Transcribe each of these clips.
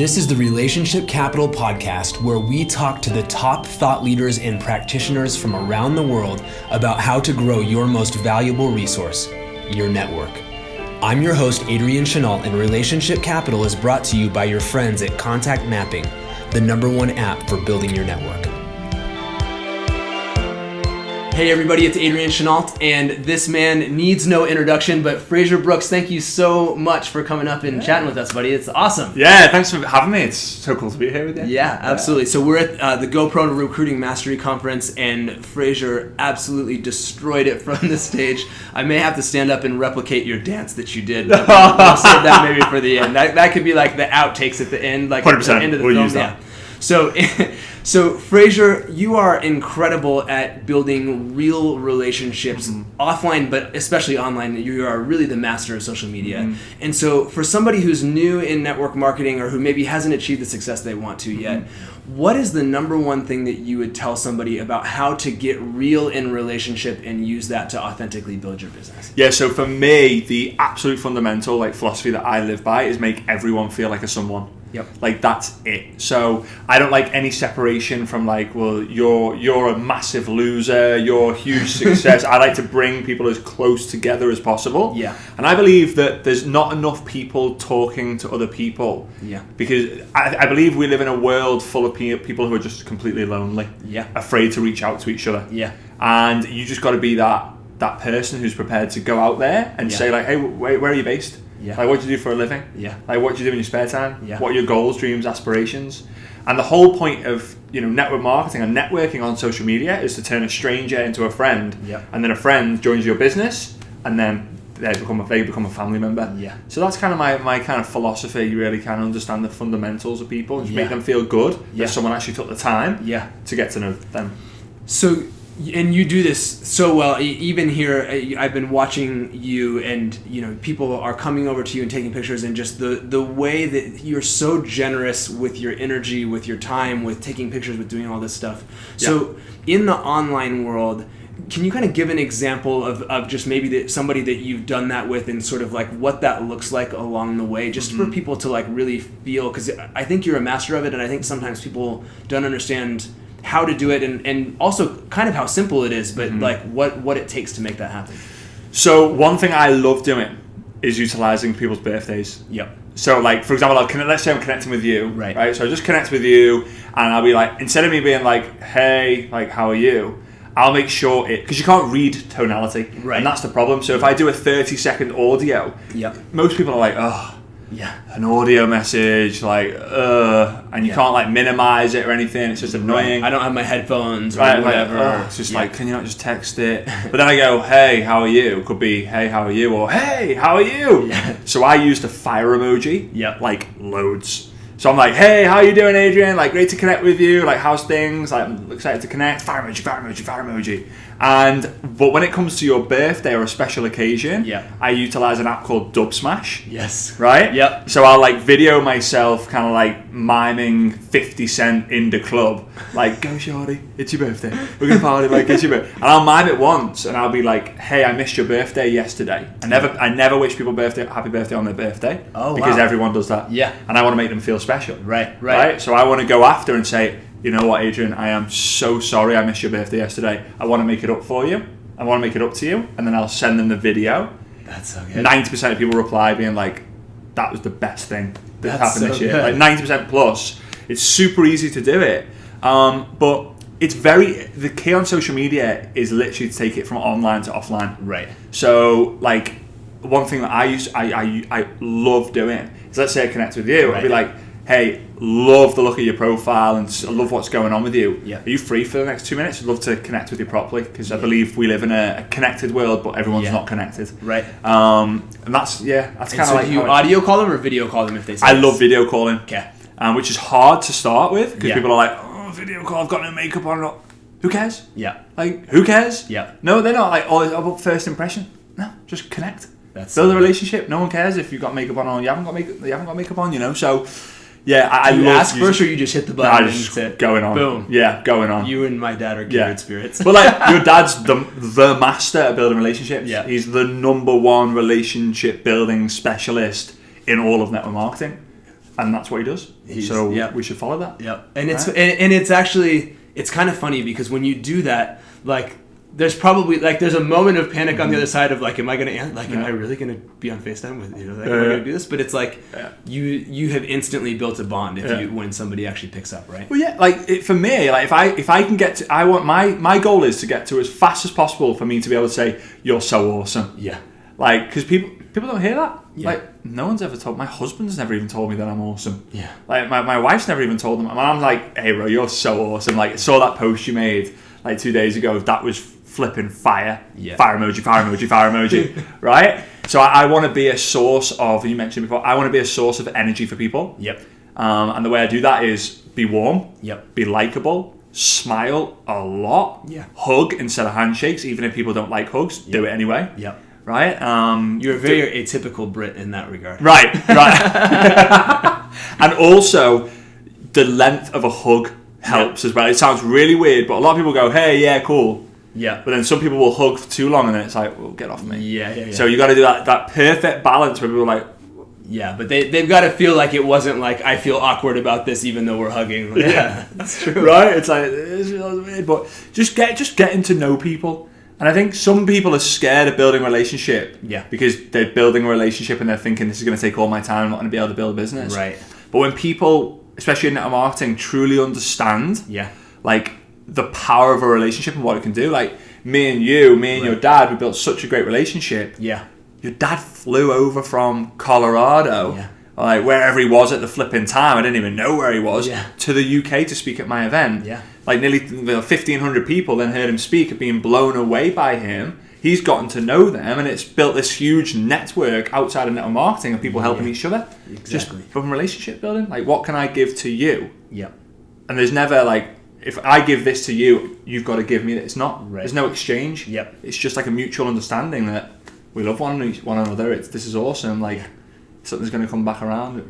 This is the Relationship Capital Podcast, where we talk to the top thought leaders and practitioners from around the world about how to grow your most valuable resource, your network. I'm your host, Adrian Chenault, and Relationship Capital is brought to you by your friends at Contact Mapping, the #1 app for building your network. Hey everybody, it's Adrian Chenault, and this man needs no introduction, but Frazer Brookes, thank you so much for coming up and chatting with us, buddy. It's awesome. Yeah, thanks for having me. It's so cool to be here with you. Yeah, absolutely. So we're at the GoPro Recruiting Mastery Conference, and Frazer absolutely destroyed it from the stage. I may have to stand up and replicate your dance that you did. But we'll save that maybe for the end. That could be like the outtakes at the end, like 100%. At the end of the We'll film. use that. Yeah. So Frazer, you are incredible at building real relationships offline, but especially online. You are really the master of social media. And so for somebody who's new in network marketing or who maybe hasn't achieved the success they want to yet, what is the #1 thing that you would tell somebody about how to get real in relationship and use that to authentically build your business? Yeah, so for me, the absolute fundamental philosophy that I live by is make everyone feel like a someone. Yep. That's it. So I don't like any separation from well, you're a massive loser, you're a huge success. I like to bring people as close together as possible. Yeah. And I believe that there's not enough people talking to other people. Yeah. Because I believe we live in a world full of people who are just completely lonely. Yeah. Afraid to reach out to each other. Yeah. And you just got to be that person who's prepared to go out there and say hey, where are you based? Yeah. What do you do for a living? Yeah. What do you do in your spare time? Yeah. What are your goals, dreams, aspirations? And the whole point of network marketing and networking on social media is to turn a stranger into a friend. Yeah. And then a friend joins your business, and then they become a family member. Yeah. So that's kind of my kind of philosophy. You really kind of understand the fundamentals of people and just make them feel good that someone actually took the time to get to know them. So, and you do this so well. Even here, I've been watching you, and people are coming over to you and taking pictures, and just the way that you're so generous with your energy, with your time, with taking pictures, with doing all this stuff. So, in the online world, can you kind of give an example of just maybe somebody that you've done that with, and sort of what that looks like along the way, just for people to really feel? Because I think you're a master of it, and I think sometimes people don't understand how to do it, and also kind of how simple it is, but what it takes to make that happen. So one thing I love doing is utilizing people's birthdays. Yep. So for example, let's say I'm connecting with you, right? So I just connect with you, and I'll be instead of me being hey, how are you? I'll make sure because you can't read tonality, right? And that's the problem. So if I do a 30-second audio, most people are an audio message, and you can't minimize it or anything. It's just annoying. Right. I don't have my headphones or whatever. It's just can you not just text it? But then I go, hey, how are you? Could be, hey, how are you? Or hey, how are you? Yeah. So I use the fire emoji, loads. So I'm hey, how you doing, Adrian? Great to connect with you. How's things? I'm excited to connect. Fire emoji, fire emoji, fire emoji. But when it comes to your birthday or a special occasion, I utilize an app called Dubsmash. Yes. Right? Yep. So I'll video myself kind of miming 50 Cent in the club. Go shorty, it's your birthday. We're going to party it's your birthday. And I'll mime it once and I'll be hey, I missed your birthday yesterday. I never wish people happy birthday on their birthday. Oh, because wow. everyone does that. Yeah. And I want to make them feel special. Right. So I want to go after and say, you know what, Adrian, I am so sorry I missed your birthday yesterday. I want to make it up for you. I want to make it up to you. And then I'll send them the video. That's so good. 90% of people reply being that was the best thing that happened this year. Good. 90% plus. It's super easy to do it. But it's the key on social media is literally to take it from online to offline. Right. So one thing that I love doing is, let's say I connect with you. I'll be hey, love the look of your profile and I love what's going on with you. Yeah. Are you free for the next 2 minutes? I'd love to connect with you properly, because I believe we live in a connected world, but everyone's not connected. Right. And that's kind of so do you audio call them or video call them if they say I love video calling. Okay. Which is hard to start with, because people are oh, video call, I've got no makeup on. Who cares? Yeah. Who cares? Yeah. No, they're not oh, it's about first impression. No, just connect. Build a relationship. No one cares if you've got makeup on or you haven't got makeup on, So yeah, I love. You ask first, or you just hit the button and just going on. Boom. Yeah, going on. You and my dad are kindred spirits. But your dad's the master at building relationships. Yeah. He's the #1 relationship building specialist in all of network marketing. And that's what he does. We should follow that. Yep. And it's actually, it's kind of funny because when you do that, like, there's probably, like, there's a moment of panic on the other side of, like, am I really going to be on FaceTime with you? Like, am I going to do this? But it's like, you have instantly built a bond when somebody actually picks up, right? Well, yeah, like, for me, like, if I can get to, I want, my goal is to get to as fast as possible for me to be able to say, you're so awesome. Yeah. Like, because people don't hear that. Yeah. Like, no one's ever told, my husband's never even told me that I'm awesome. Yeah. Like, my wife's never even told them. My mom's like, hey, bro, you're so awesome. Like, saw that post you made, like, 2 days ago. That was flipping fire. Yeah. Fire emoji, fire emoji, fire emoji. Right? So I want to be a source of, you mentioned before, I want to be a source of energy for people. Yep. And the way I do that is be warm. Yep. Be likable. Smile a lot. Yeah. Hug instead of handshakes. Even if people don't like hugs, do it anyway. Yep. Right? You're a very atypical Brit in that regard. Right. And also, the length of a hug helps as well. It sounds really weird, but a lot of people go, hey, yeah, cool. Yeah. But then some people will hug for too long and then it's like, well, get off me. Yeah. So you got to do that perfect balance where people are like, yeah, but they've got to feel like it wasn't like, I feel awkward about this even though we're hugging. Like, yeah, that's true. Right? It's like, it's weird, but just getting to know people. And I think some people are scared of building a relationship. Yeah. Because they're building a relationship and they're thinking, this is going to take all my time, I'm not going to be able to build a business. Right. But when people, especially in network marketing, truly understand, like, the power of a relationship and what it can do. Like, me and your dad, we built such a great relationship. Yeah. Your dad flew over from Colorado, like wherever he was at the flipping time, I didn't even know where he was, to the UK to speak at my event. Yeah. Like, nearly 1,500 people then heard him speak, being blown away by him. He's gotten to know them, and it's built this huge network outside of network marketing of people helping each other. Exactly. Just from relationship building. Like, what can I give to you? Yep. And there's never, like, if I give this to you, you've got to give me that. It's not. There's no exchange. Yep. It's just like a mutual understanding that we love one another. This is awesome. Like, something's going to come back around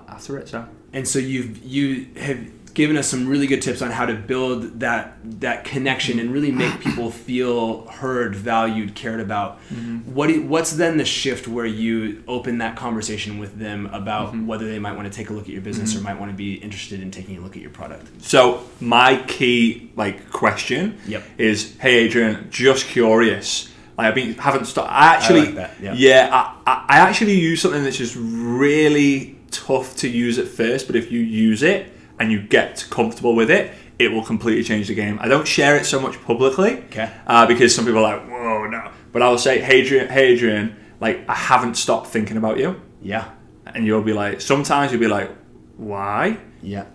after it. And so you have given us some really good tips on how to build that connection and really make people feel heard, valued, cared about. What's then the shift where you open that conversation with them about whether they might want to take a look at your business or might want to be interested in taking a look at your product? So my key, like, question is, hey Adrian, just curious. Like, haven't stopped. I like that. I actually use something that's just really tough to use at first, but if you use it and you get comfortable with it, it will completely change the game. I don't share it so much publicly, because some people are like, whoa, no. But I will say, hey Adrian, like, I haven't stopped thinking about you. Yeah. And you'll be like, sometimes you'll be like, why? Yeah.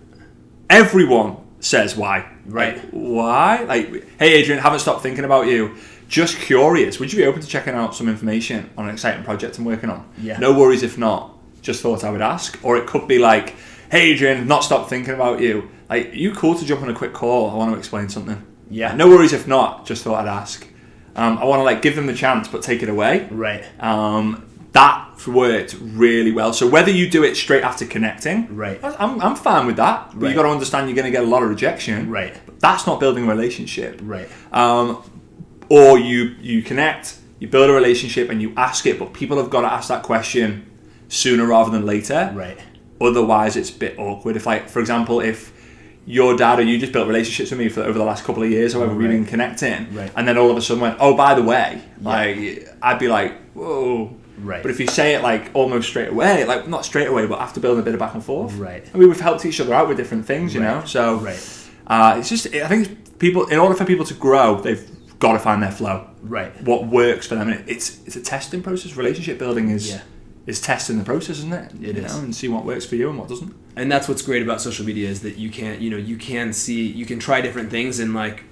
Everyone says why. Right. Like, why? Like, hey Adrian, haven't stopped thinking about you. Just curious, would you be open to checking out some information on an exciting project I'm working on? Yeah. No worries if not. Just thought I would ask. Or it could be like, hey Adrian, not stopped thinking about you. Like, you cool to jump on a quick call? I want to explain something. Yeah. No worries if not. Just thought I'd ask. I want to, like, give them the chance, but take it away. Right. That worked really well. So whether you do it straight after connecting, right, I'm fine with that. But you got to understand you're going to get a lot of rejection. Right. But that's not building a relationship. Right. Or you connect, you build a relationship, and you ask it, but people have got to ask that question sooner rather than later. Right. Otherwise, it's a bit awkward. If, like, for example, if your dad or you just built relationships with me for over the last couple of years, however we've been connecting, and then all of a sudden went, oh, by the way, like, I'd be like, whoa. Right. But if you say it, like, almost straight away, like, not straight away, but after building a bit of back and forth, right. I mean, we've helped each other out with different things, you know. So it's just, I think people, in order for people to grow, they've got to find their flow. Right. What works for them. And it's a testing process. Relationship building is testing the process, isn't it? It is. And see what works for you and what doesn't. And that's what's great about social media is that you can try different things, and, like,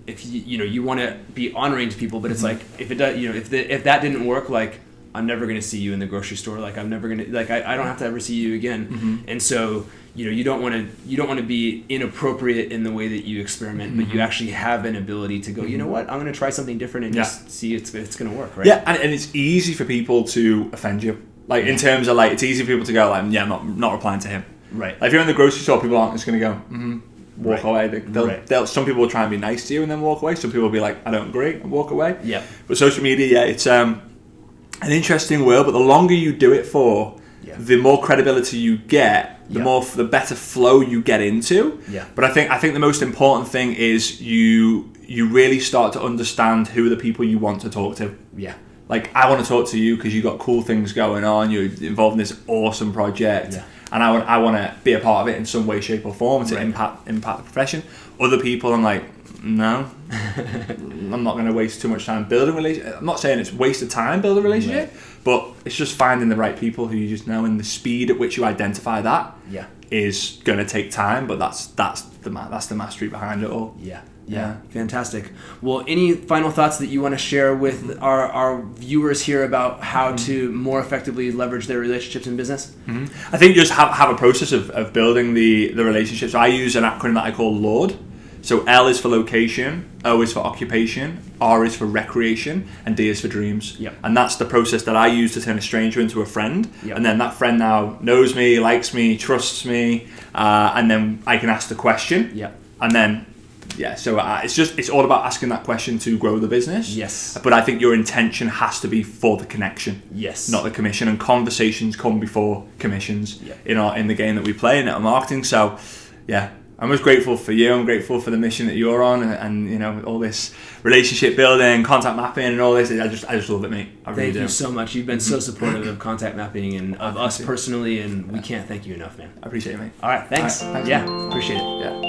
if you want to be honoring to people, but it's like, if it does, if that didn't work, like, I'm never going to see you in the grocery store. Like, I'm never going to, like, I don't have to ever see you again. And so, you don't want to be inappropriate in the way that you experiment, but you actually have an ability to go, you know what, I'm going to try something different and just see it's going to work, right? Yeah, and it's easy for people to offend you. Like, in terms of, like, it's easy for people to go, like, yeah, I'm not replying to him. Right. Like, if you're in the grocery store, people aren't just going to go, walk away. They'll some people will try and be nice to you and then walk away. Some people will be like, I don't agree, and walk away. Yeah. But social media, it's an interesting world, but the longer you do it for, the more credibility you get, the better flow you get into. Yeah. But I think the most important thing is you really start to understand who are the people you want to talk to. Yeah. Like, I want to talk to you because you've got cool things going on. You're involved in this awesome project, and I want to be a part of it in some way, shape, or form to impact the profession. Other people, I'm like, no, I'm not going to waste too much time building a relationship. I'm not saying it's wasted time building a relationship, but it's just finding the right people who you just know, and the speed at which you identify that is going to take time. But that's the mastery behind it all. Yeah, fantastic. Well, any final thoughts that you want to share with our viewers here about how to more effectively leverage their relationships in business? I think just have a process of building the relationships. I use an acronym that I call LORD. So L is for location, O is for occupation, R is for recreation, and D is for dreams. And that's the process that I use to turn a stranger into a friend. And then that friend now knows me, likes me, trusts me, and then I can ask the question. And then, so it's all about asking that question to grow the business. But I think your intention has to be for the connection. Not the commission. And conversations come before commissions in the game that we play in network marketing. So, I'm just grateful for you. I'm grateful for the mission that you're on, and you know, all this relationship building, contact mapping, and all this. I just love it, mate. I really do. Thank you so much. You've been so supportive of contact mapping and of us personally, and we can't thank you enough, man. I appreciate it, mate. All right, thanks. All right, thanks, appreciate it.